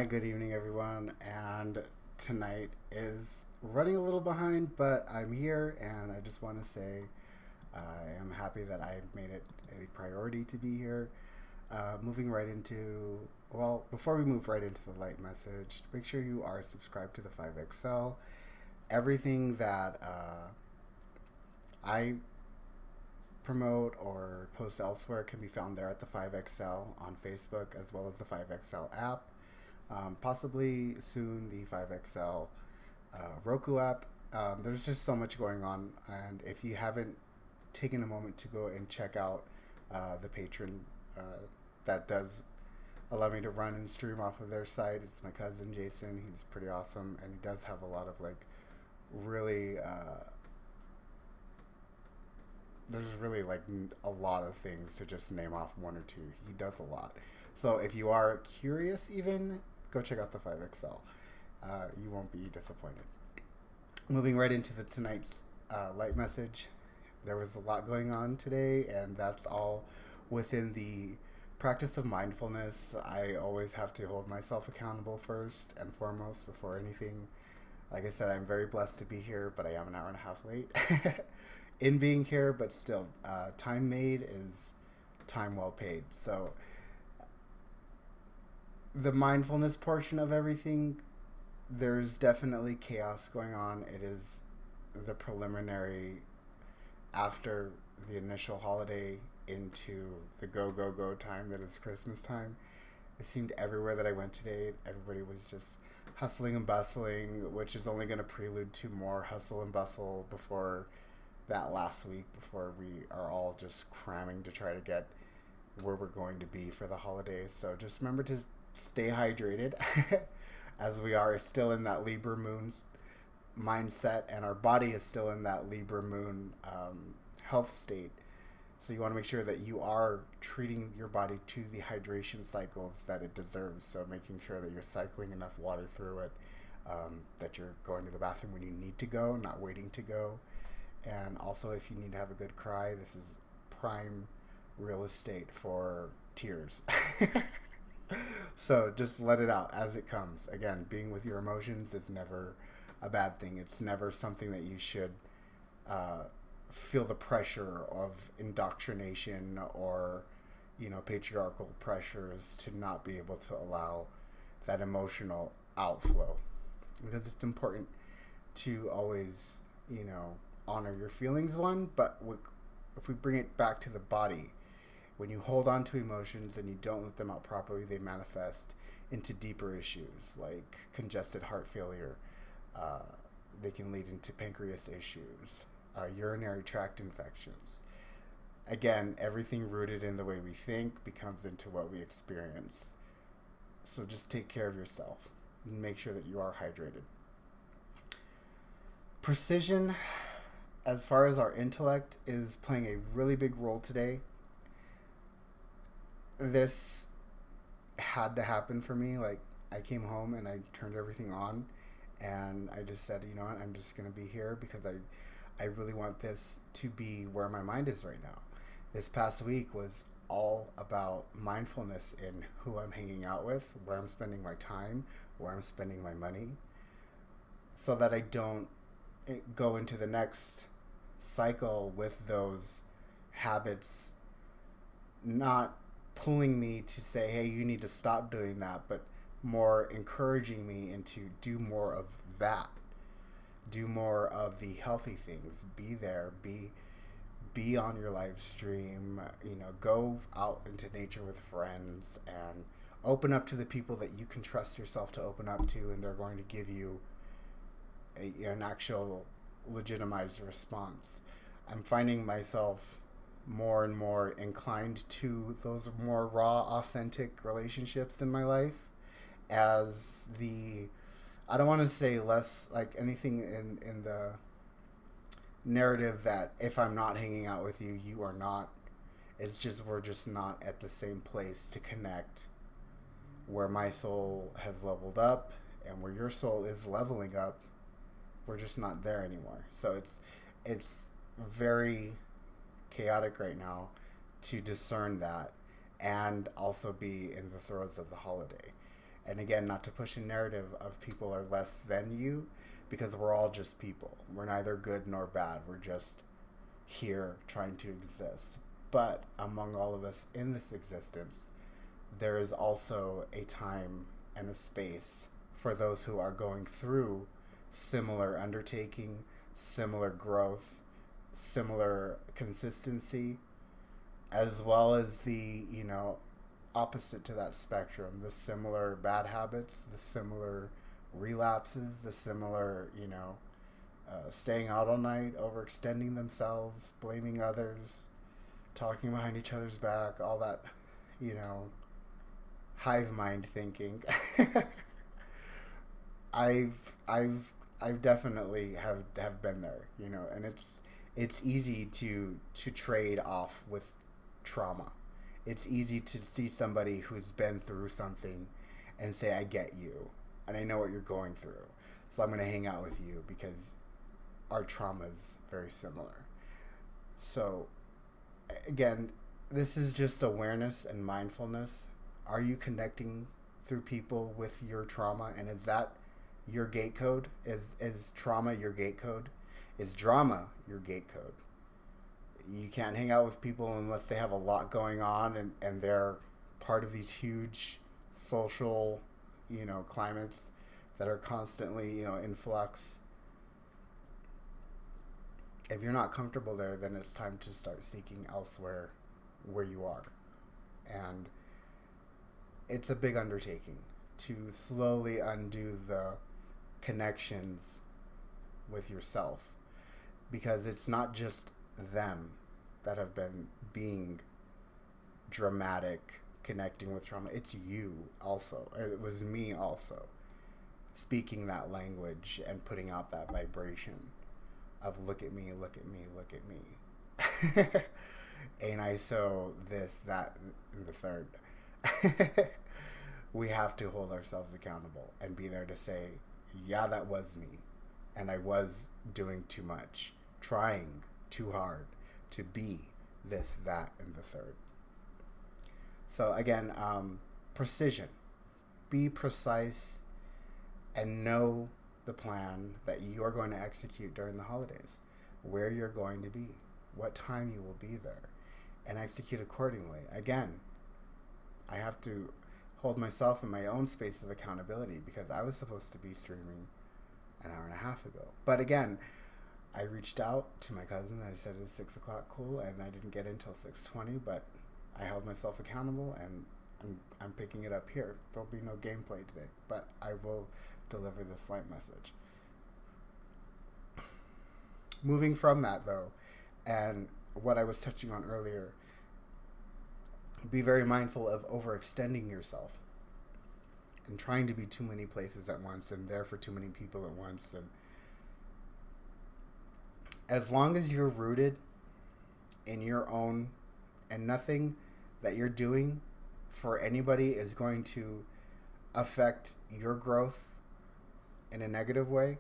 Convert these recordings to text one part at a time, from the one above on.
Hi, good evening, everyone. And tonight is running a little behind, but I'm here and I just want to say I am happy that I made it a priority to be here. Moving right into, well, before we move right into the light message, make sure you are subscribed to the 5XL. Everything that I promote or post elsewhere can be found there at the 5XL on Facebook as well as the 5XL app. Possibly soon the 5XL Roku app. There's just so much going on, and if you haven't taken a moment to go and check out the patron uh, that does allow me to run and stream off of their site, it's my cousin Jason. He's pretty awesome, and he does have a lot of like really. There's really like a lot of things to just name off one or two. He does a lot. So if you are curious, even go check out the 5XL. You won't be disappointed. Moving right into the tonight's light message, there was a lot going on today, and that's all within the practice of mindfulness. I always have to hold myself accountable first and foremost before anything. Like I said, I'm very blessed to be here, but I am an hour and a half late in being here, but still, time made is time well paid. So, the mindfulness portion of everything, there's definitely chaos going on. It is the preliminary after the initial holiday into the go go go time that is Christmas time. It seemed everywhere that I went today, everybody was just hustling and bustling, which is only going to prelude to more hustle and bustle before that last week, before we are all just cramming to try to get where we're going to be for the holidays. So just remember to stay hydrated as we are still in that Libra moon mindset, and our body is still in that Libra moon health state. So you want to make sure that you are treating your body to the hydration cycles that it deserves. So making sure that you're cycling enough water through it, that you're going to the bathroom when you need to go, not waiting to go. And also, if you need to have a good cry, this is prime real estate for tears. So just let it out as it comes. Again, being with your emotions is never a bad thing. It's never something that you should uh, feel the pressure of indoctrination or patriarchal pressures to not be able to allow that emotional outflow, because it's important to always honor your feelings, one, but if we bring it back to the body, when you hold on to emotions and you don't let them out properly, they manifest into deeper issues like congested heart failure. Uh, they can lead into pancreas issues, urinary tract infections. Again, everything rooted in the way we think becomes into what we experience. So just take care of yourself and make sure that you are hydrated. Precision, as far as our intellect, is playing a really big role today. This had to happen for me. Like, I came home and I turned everything on, and I just said, you know what, I'm just going to be here because I really want this to be where my mind is right now. This past week was all about mindfulness in who I'm hanging out with, where I'm spending my time, where I'm spending my money, so that I don't go into the next cycle with those habits not pulling me to say, hey, you need to stop doing that, but more encouraging me into do more of that. Do more of the healthy things. Be there. Be on your live stream. Go out into nature with friends and open up to the people that you can trust yourself to open up to, and they're going to give you an actual legitimized response. I'm finding myself more and more inclined to those more raw, authentic relationships in my life, as the I don't want to say less like anything in the narrative that if I'm not hanging out with you, you are not. It's just we're just not at the same place to connect, where my soul has leveled up and where your soul is leveling up. We're just not there anymore. So it's very chaotic right now to discern that and also be in the throes of the holiday. And again, not to push a narrative of people are less than you, because we're all just people. We're neither good nor bad. We're just here trying to exist. But among all of us in this existence, there is also a time and a space for those who are going through similar undertaking, similar growth, similar consistency, as well as the, opposite to that spectrum, the similar bad habits, the similar relapses, the similar, staying out all night, overextending themselves, blaming others, talking behind each other's back, all that, hive mind thinking. I've definitely have been there, and it's easy to trade off with trauma. It's easy to see somebody who's been through something and say, I get you and I know what you're going through. So I'm going to hang out with you because our trauma is very similar. So again, this is just awareness and mindfulness. Are you connecting through people with your trauma? And is that your gate code? Is trauma your gate code? Is drama your gate code? You can't hang out with people unless they have a lot going on and they're part of these huge social, climates that are constantly, in flux. If you're not comfortable there, then it's time to start seeking elsewhere where you are. And it's a big undertaking to slowly undo the connections with yourself, because it's not just them that have been being dramatic connecting with trauma. It's you also. It was me also speaking that language and putting out that vibration of look at me, look at me, look at me. Ain't I so this, that, and the third. We have to hold ourselves accountable and be there to say, yeah, that was me. And I was doing too much, trying too hard to be this, that, and the third. So again, precision. Be precise and know the plan that you are going to execute during the holidays, where you're going to be, what time you will be there, and execute accordingly. Again, I have to hold myself in my own space of accountability because I was supposed to be streaming an hour and a half ago. But again, I reached out to my cousin. I said it's 6 o'clock, cool, and I didn't get in until 6:20. But I held myself accountable, and I'm picking it up here. There'll be no gameplay today, but I will deliver this light message. Moving from that, though, and what I was touching on earlier, be very mindful of overextending yourself and trying to be too many places at once and there for too many people at once. And as long as you're rooted in your own, and nothing that you're doing for anybody is going to affect your growth in a negative way,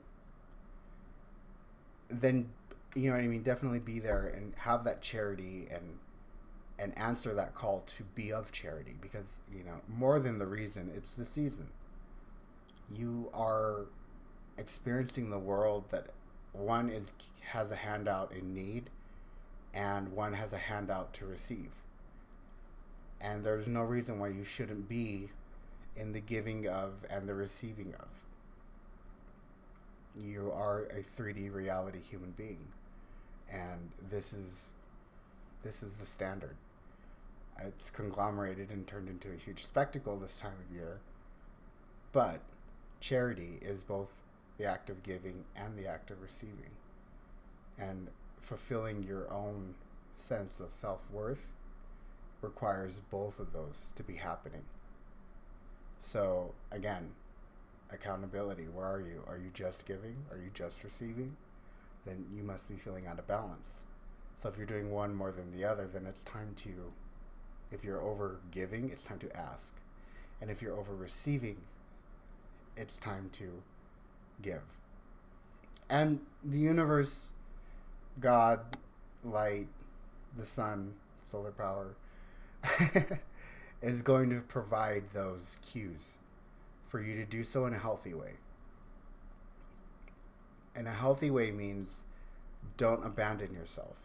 then, definitely be there and have that charity and answer that call to be of charity, because, more than the reason, it's the season. You are experiencing the world that one has a handout in need and one has a handout to receive. And there's no reason why you shouldn't be in the giving of and the receiving of. You are a 3D reality human being, and this is the standard. It's conglomerated and turned into a huge spectacle this time of year, but charity is both the act of giving and the act of receiving, and fulfilling your own sense of self-worth requires both of those to be happening. So again, accountability. Where are you? Are you just giving? Are you just receiving? Then you must be feeling out of balance. So if you're doing one more than the other, then it's time to, if you're over giving, it's time to ask. And if you're over receiving, it's time to give. And the universe, God, light, the sun, solar power, is going to provide those cues for you to do so in a healthy way. And a healthy way means don't abandon yourself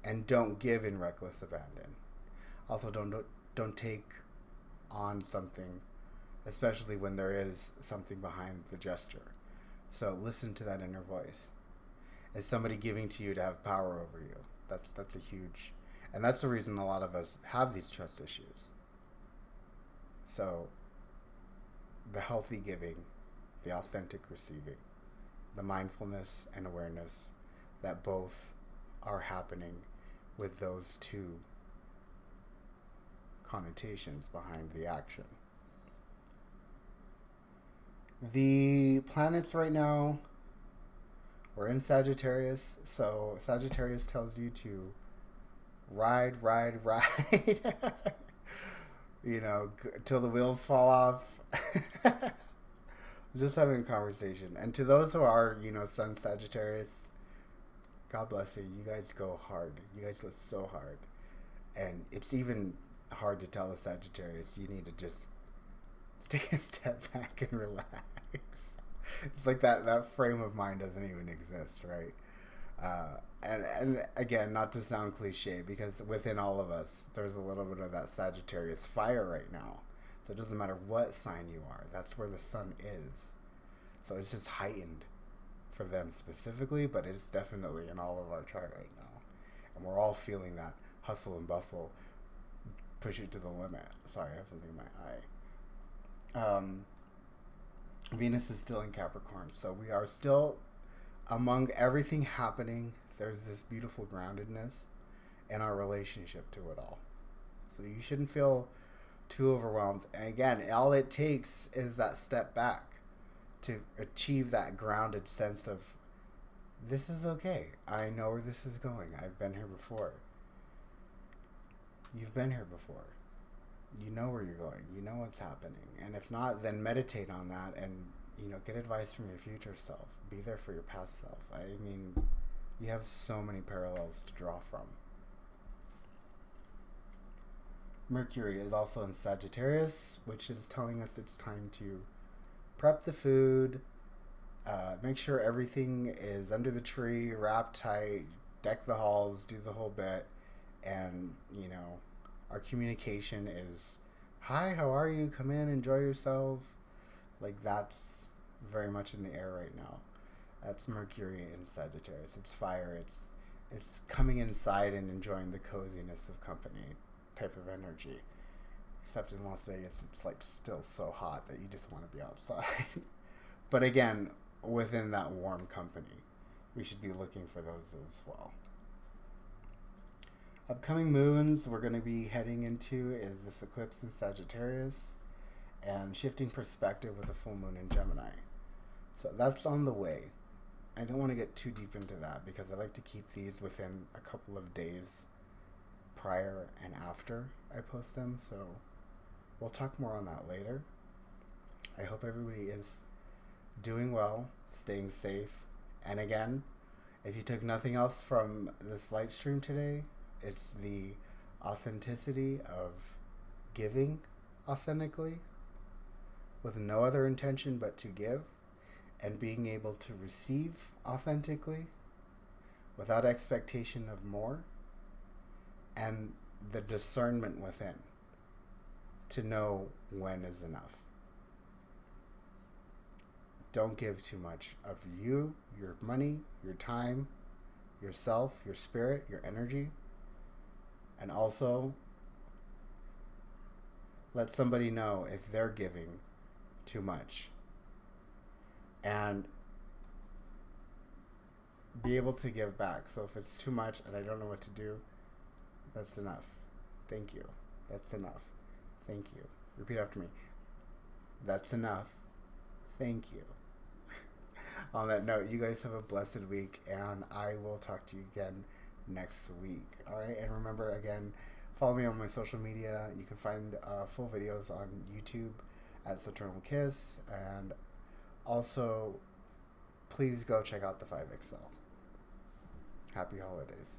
and don't give in reckless abandon. Also, don't take on something, especially when there is something behind the gesture. So listen to that inner voice. Is somebody giving to you to have power over you? That's a huge, and that's the reason a lot of us have these trust issues. So the healthy giving, the authentic receiving, the mindfulness and awareness that both are happening with those two connotations behind the action. The planets right now, we're in Sagittarius, so Sagittarius tells you to ride, ride, ride, till the wheels fall off. Just having a conversation. And to those who are, Sun Sagittarius, God bless you. You guys go hard. You guys go so hard. And it's even hard to tell a Sagittarius. You need to just take a step back and relax. It's like that frame of mind doesn't even exist, right? And again, not to sound cliche, because within all of us, there's a little bit of that Sagittarius fire right now. So it doesn't matter what sign you are. That's where the sun is. So it's just heightened for them specifically, but it's definitely in all of our chart right now. And we're all feeling that hustle and bustle, push it to the limit. Sorry, I have something in my eye. Venus is still in Capricorn. So we are still, among everything happening, there's this beautiful groundedness in our relationship to it all. So you shouldn't feel too overwhelmed. And again, all it takes is that step back to achieve that grounded sense of, this is okay. I know where this is going. I've been here before. You've been here before. You know where you're going. You know what's happening. And if not, then meditate on that and, get advice from your future self. Be there for your past self. I mean, you have so many parallels to draw from. Mercury is also in Sagittarius, which is telling us it's time to prep the food, make sure everything is under the tree, wrapped tight, deck the halls, do the whole bit, and, our communication is, hi, how are you? Come in, enjoy yourself. Like, that's very much in the air right now. That's Mercury in Sagittarius. It's fire. It's coming inside and enjoying the coziness of company type of energy. Except in Las Vegas, it's like still so hot that you just want to be outside. But again, within that warm company, we should be looking for those as well. Upcoming moons we're going to be heading into is this eclipse in Sagittarius and shifting perspective with a full moon in Gemini. So that's on the way. I don't want to get too deep into that because I like to keep these within a couple of days prior and after I post them. So we'll talk more on that later. I hope everybody is doing well, staying safe. And again, if you took nothing else from this light stream today, it's the authenticity of giving authentically with no other intention but to give, and being able to receive authentically without expectation of more, and the discernment within to know when is enough. Don't give too much of you, your money, your time, yourself, your spirit, your energy. And also, let somebody know if they're giving too much. And be able to give back. So if it's too much and I don't know what to do, that's enough. Thank you. That's enough. Thank you. Repeat after me. That's enough. Thank you. On that note, you guys have a blessed week, and I will talk to you again next week. All right, and remember, again, follow me on my social media. You can find full videos on YouTube at Saturnal Kiss, and also please go check out the 5XL. Happy holidays.